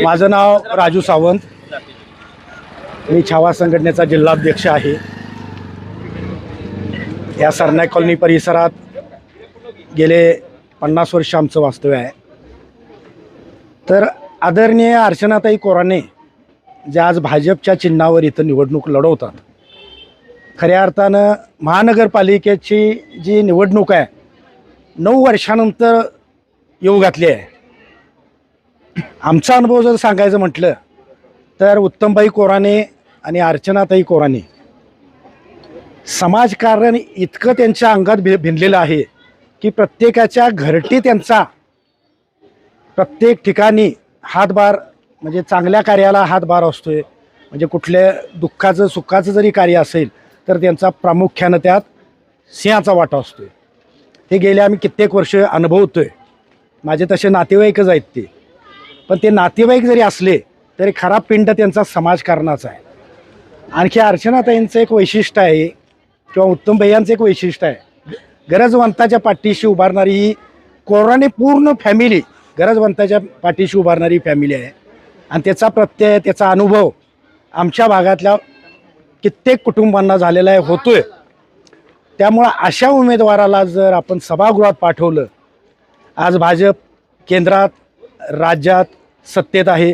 माझं नाव राजू सावंत, मी छावा संघटनेचा जिल्हाध्यक्ष आहे। या सरनाईक कॉलनी परिसरात गेले 50 वर्ष आमचं वास्तव्य आहे। तर आदरणीय अर्चनाताई कोराणे जे आज भाजपच्या चिन्हावर इथं निवडणूक लढवतात, खऱ्या अर्थानं महानगरपालिकेची जी निवडणूक आहे 9 वर्षानंतर येऊ घातली आहे। आमचा अनुभव जर सांगायचं म्हटलं तर उत्तमबाई कोराणे आणि अर्चनाताई कोराणे समाजकारण इतकं त्यांच्या अंगात भिनलेलं आहे की प्रत्येकाच्या घरटी त्यांचा प्रत्येक ठिकाणी हातभार, म्हणजे चांगल्या कार्याला हातभार असतोय। म्हणजे कुठल्या दुःखाचं सुखाचं जरी कार्य असेल तर त्यांचा प्रामुख्यानं त्यात सिंहाचा वाटा असतोय। हे गेले आम्ही कित्येक वर्ष अनुभवतोय। माझे तसे नातेवाईकच आहेत ते, पण ते नातेवाईक जरी असले तरी खरा पिंड त्यांचा समाजकारणाचा आहे। आणखी अर्चनाताईंचं एक वैशिष्ट्य आहे किंवा उत्तम भैयांचं एक वैशिष्ट्य आहे, गरजवंताच्या पाठीशी उभारणारी ही कोराणे पूर्ण फॅमिली गरजवंताच्या पाठीशी उभारणारी फॅमिली आहे। आणि त्याचा प्रत्यय, त्याचा अनुभव आमच्या भागातल्या कित्येक कुटुंबांना झालेला आहे, होतोय। त्यामुळं अशा उमेदवाराला जर आपण सभागृहात पाठवलं, आज भाजप केंद्रात राज्यात सत्तेत आहे,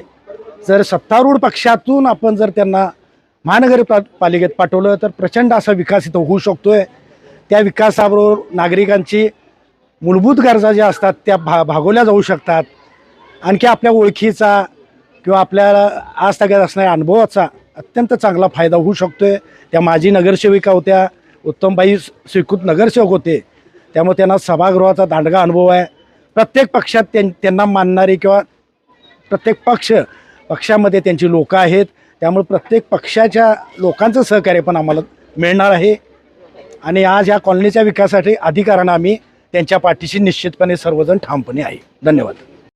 जर सत्तारूढ पक्षातून आपण जर त्यांना महानगरपालिकेत पाठवलं तर प्रचंड असा विकास इथं होऊ शकतोय। त्या विकासाबरोबर नागरिकांची मूलभूत गरजा ज्या असतात त्या भागवल्या जाऊ शकतात। आणखी आपल्या ओळखीचा किंवा आपल्याला आज तगायत असणाऱ्या अनुभवाचा अत्यंत चांगला फायदा होऊ शकतोय। त्या माजी नगरसेविका होत्या, उत्तमबाई स्वीकृत नगरसेवक होते, त्यामुळे त्यांना सभागृहाचा दांडगा अनुभव आहे। प्रत्येक पक्षात त्यांना मानणारी किंवा प्रत्येक पक्षामध्ये त्यांची लोकं आहेत, त्यामुळे प्रत्येक पक्षाच्या लोकांचं सहकार्य पण आम्हाला मिळणार आहे। आणि आज या कॉलनीच्या विकासासाठी अधिकारानं आम्ही त्यांच्या पाठीशी निश्चितपणे सर्वजण ठामपणे आहे। धन्यवाद।